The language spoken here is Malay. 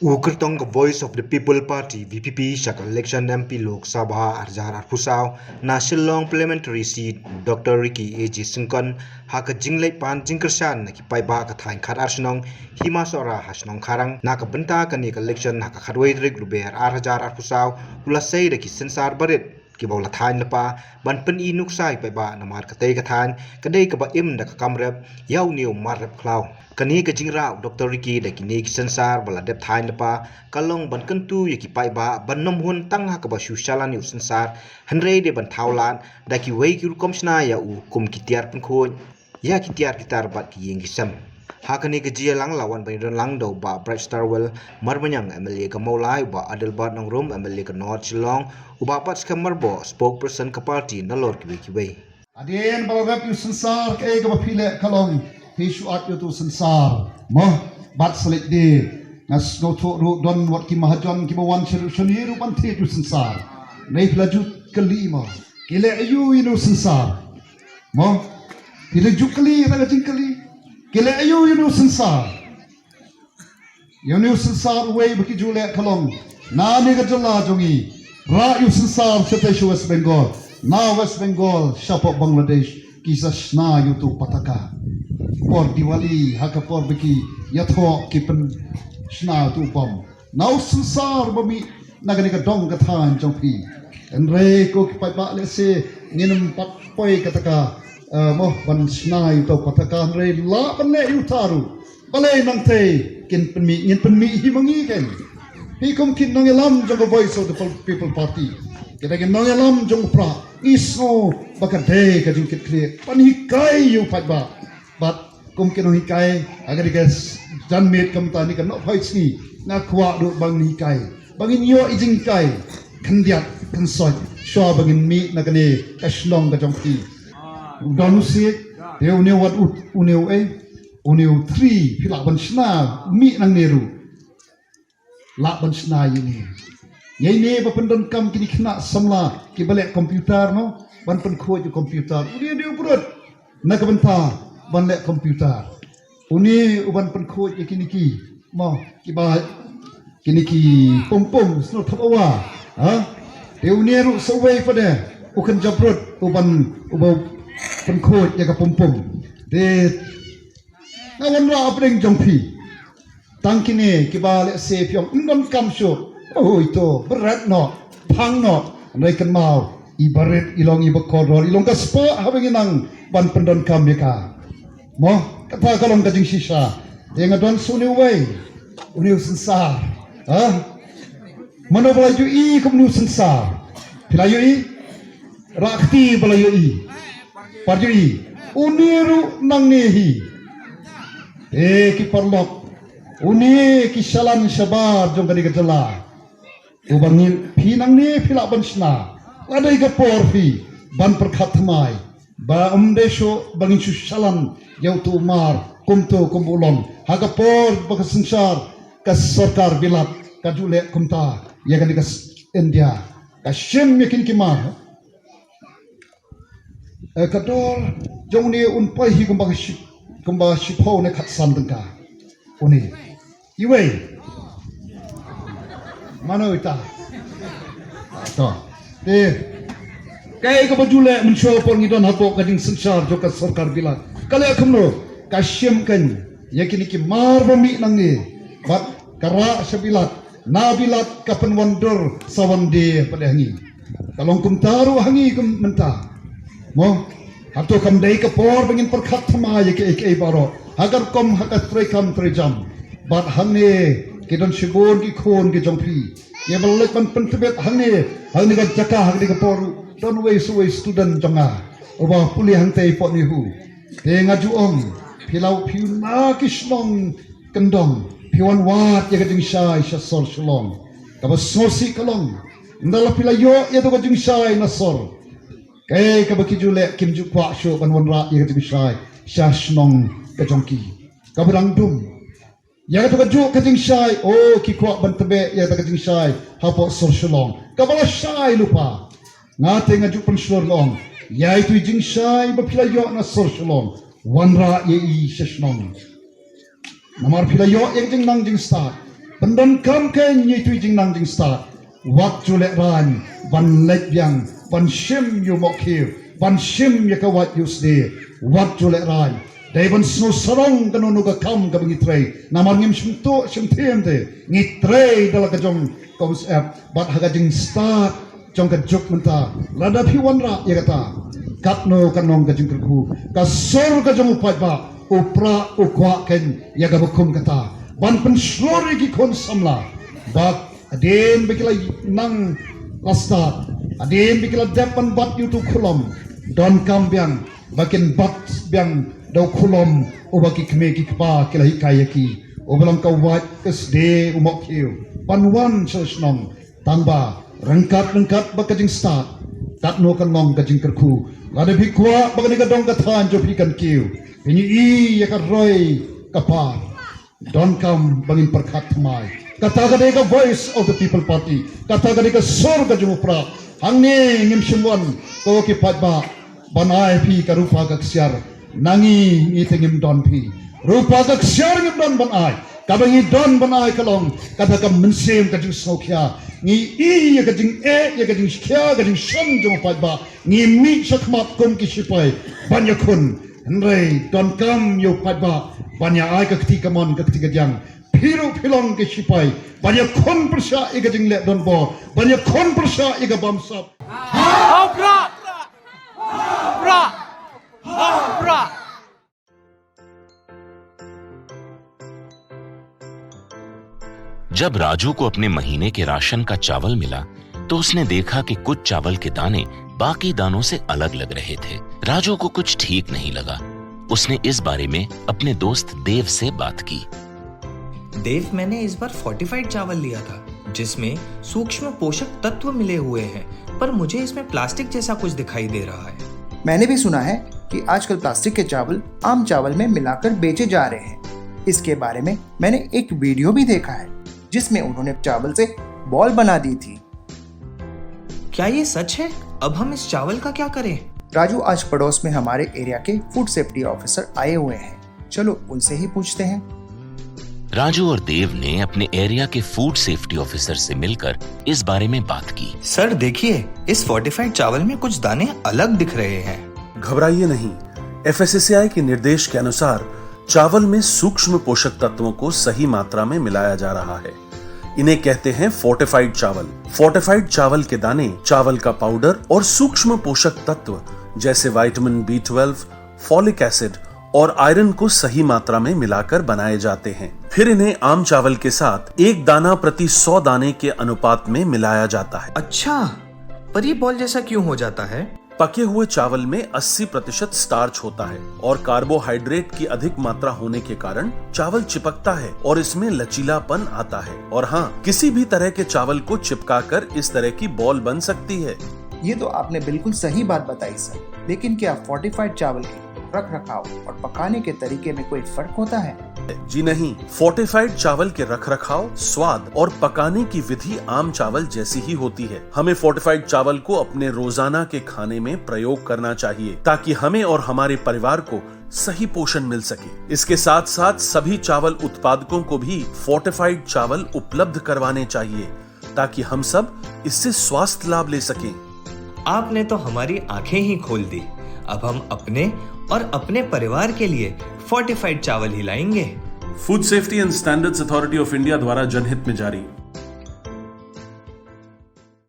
Ukertong Voice of the People Party VPP sak election MP Lok Sabha Arjar Arpusau na Shillong Parliamentary Seat Dr. Ricky A.J. Singkon haka jinglei pan jingkersan na kipai ba ka thain khat arsenong himasora hasnong kharang na ka benta ka ni election haka khatwei drik ruber Arjar Arpusau ulasei da ki sensar barit ki bawla thain lapa ban pen I nuksai pai ba na mar ka tei ka thain ka dei ka ba im da ka kamrep yau niu marrep klau kani ka jingrau Dr. Ricky da kini ki sensar bala dep thain lapa kalong ban kentu ye ki pai ba ban nom hun tang ha ka ba shusalan yu sensar hanrei de ban thaulan da ki wei ki komsna ya u kum ki tiar pen khon ya ki tiar ki tar bat ki yeng ki sam hakani ka jia lang lawan ban ron lang do ba Bright Starwell marmanyang MLA ka maulai ba Adelbart Nangrum MLA ka North Shillong uba pat ska marbo spokesperson ka party na lor ki wei Adien balagap yu sensar ke ka bapile kalong Hishu at yu tu sensar mo bat selit di nas go to ru don wat ki mahajon ki bawan shiru shani ru ban te yu sensar nei pelaju kelima kile ayu yu sensar mo kile jukli raga jingkali kile ayu yu sensar yu sensar wei baki jule kalong na ni ga jala jongi ra yu sensar sete West Bengal na West Bengal shapok Bangladesh kisah shna yu tu pataka por Diwali haka por beki yatho kipen shna tu pom now sensar bami nagani ka dong ka than jongpi enre ko ki pa le se nginum pat poi kataka mo ban shna yu tu pataka enre la ban le yu taru balai nang te kin penmi ngin penmi hi mangi ken hi kom kin nong elam jong Voice of the People Party kita kin nong elam jong pra iso bakade ka jong kit clear pani kai yu pat ba but kum kino hikai agar guys jan met kam tani kan no fight ni na khwa do bang ni kai bangin yo ijing kai khandiat kan soi sho bangin mi na kane kashlong ka jongti donu si deu ne wat ut uneu e uneu 3 phila ban shna mi nang neru la ban shna yini yei ne ba pendon kam kini khna samla ki bale komputer no ban pen khoj komputer uni deu burut na ka banta ban le komputer uni uban pen khoj kini ki mo ki ba kini ki pom sno thawa ha deu ne ru sawai pada ukan jabrut uban ubau pen khoj ya ka pom de na wan ra apreng jongpi tangkine ki ba le se pyong ndon kam sho oh itu berat no phang no nai kan mau ibarat ilong ibakor ilong ka spa habeng nang ban pendon kam ka mo kata kalong ka jing sisa yang adon suni wei uniu sensar ha mano belayu I kumnu sensar belayu I rakti belayu I parju I uniru nang nehi ki parlok uni ki salan sabar jong kadi kejala ubangin pinang ne phila bansna ladai ka porfi ban perkhat mai ba umdesho bangin salan yau tu mar kumto kumbulong haga por baka sensar ka sarkar bilat ka jule kumta ya kan ka India ka shem yakin kimar kador jong ne un pai hi kumba shipho ne khat san dengka uni iwei mano ita to de kai ka bajule mensho por ngidon hapo ka ding sensar jo ka sarkar bilat kale akamno kasyem kan yakini ki mar bami nang ni bat kara sabilat na bilat kapan wonder sawande pada hangi kalong kum taru hangi kum menta mo hato kam dai ka por bangin perkhat thama ye baro agar kom hakat tre kam tre jam bat hangne kidon shibon ki khon ki jongpi ye balek ban pentebet hangne ka jaka hangne ka por don waste student jonga oba puli hang tei pot ni hu de ngaju ong pilau piu na kisnong kendong piwan wat ya kading sai sasol shalom ka sosi kalong ndala pilayo ya to kading sai na sol kai ka baki jule kim ju kwa sho ban wan ra ya kading sai shashnong ka jongki ka brang dum ya to kaju kading sai oh ki kwa ban tebe ya to kading sai hapo sol shalom ka bala sai lupa ngate ngaju pen shlor long ya itu jing sai ba pilayo na sol shalom wanra ye I sesnong namar pilayo yang jing nang jing start Pendon kam ken yi tui jing nang jing start. Wat jule ran ban lek yang ban shim yu mok hiu ban shim ya ka wat yu sde wat jule ran. Dai ban snu sarong kanu nu ka kam ka bangi trei. Namar ngim shim to shim them te ngi trei dala ka jong koms app bat haga jing start jong ka juk menta lada phi wan ra ya kata katno kanong ka jing ku ka sor ka jong upat ba upra ukwa ken ya ga bukum kata ban pen slori ki kon samla bat adem bikila nang lasta adem bikila depan bat yu tu kulom don kam biang bakin bat biang do kulom o baki kme ki kpa kila hikaya ki o balang ka wat kes de umok hiu panwan sosnom tamba rengkat bakajing start tak no kan long kajing kerku lada bikwa bakani ka dong ka than jo pikan kiu ini I ya ka roy kapar don kam bangin perkhat mai kata ka de ka voice of the people party kata ka de ka sor ka jumupra hangni ngim shimwan ko ki patba banai pi ka rupa ka ksiar nangi ni tengim don pi rupa ka ksiar ngim don banai kabangi don banai kalong kata ka mensem ka jing sokya ni I ya ka jing ya ka jing kya ka jing sham jong patba ni mi sakmat kum ki sipai banyakun Henry don kam yo patba banya ai ka kti kamon ka kti kajang phiru philong ke sipai banya kon persha ika jing le don bo banya kon persha ika bamsap जब राजू को अपने महीने के राशन का चावल मिला तो उसने देखा कि कुछ चावल के दाने बाकी दानों से अलग लग रहे थे। राजू को कुछ ठीक नहीं लगा। उसने इस बारे में अपने दोस्त देव से बात की। देव, मैंने इस बार फोर्टिफाइड चावल लिया था जिसमें सूक्ष्म पोषक तत्व मिले हुए हैं, पर मुझे इसमें प्लास्टिक जैसा कुछ दिखाई दे रहा है। मैंने भी सुना है कि आजकल प्लास्टिक के चावल आम चावल में मिलाकर बेचे जा रहे हैं। इसके बारे में मैंने एक वीडियो भी देखा है जिसमें उन्होंने चावल से बॉल बना दी थी। क्या ये सच है? अब हम इस चावल का क्या करें? राजू, आज पड़ोस में हमारे एरिया के फूड सेफ्टी ऑफिसर आए हुए हैं, चलो उनसे ही पूछते हैं। राजू और देव ने अपने एरिया के फूड सेफ्टी ऑफिसर से मिलकर इस बारे में बात की। सर देखिए, इस फोर्टिफाइड चावल में कुछ दाने अलग दिख रहे हैं। घबराइए नहीं, FSSAI के निर्देश के अनुसार चावल में सूक्ष्म पोषक तत्वों को सही मात्रा में मिलाया जा रहा है। इन्हें कहते हैं फोर्टिफाइड चावल। फोर्टिफाइड चावल के दाने चावल का पाउडर और सूक्ष्म पोषक तत्व जैसे विटामिन B12, फॉलिक एसिड और आयरन को सही मात्रा में मिलाकर बनाए जाते हैं। फिर इन्हें आम चावल के साथ 1 दाना प्रति 100 दाने के अनुपात में मिलाया जाता है। अच्छा, पर ये बॉल जैसा क्यों हो जाता है? पके हुए चावल में 80% स्टार्च होता है और कार्बोहाइड्रेट की अधिक मात्रा होने के कारण चावल चिपकता है और इसमें लचीलापन आता है। और हाँ, किसी भी तरह के चावल को चिपकाकर इस तरह की बॉल बन सकती है। ये तो आपने बिल्कुल सही बात बताई सर, लेकिन क्या फोर्टिफाइड चावल के रख रखाव और पकाने के तरीके में कोई फर्क होता है? जी नहीं, फोर्टिफाइड चावल के रखरखाव, स्वाद और पकाने की विधि आम चावल जैसी ही होती है। हमें फोर्टिफाइड चावल को अपने रोजाना के खाने में प्रयोग करना चाहिए ताकि हमें और हमारे परिवार को सही पोषण मिल सके। इसके साथ साथ सभी चावल उत्पादकों को भी फोर्टिफाइड चावल उपलब्ध करवाने चाहिए ताकि हम सब इससे स्वास्थ्य लाभ ले सकें। आपने तो हमारी आंखें ही खोल दी। अब हम अपने और अपने परिवार के लिए फोर्टिफाइड चावल ही लाएंगे। Food safety and standards authority of India द्वारा जनहित में जारी।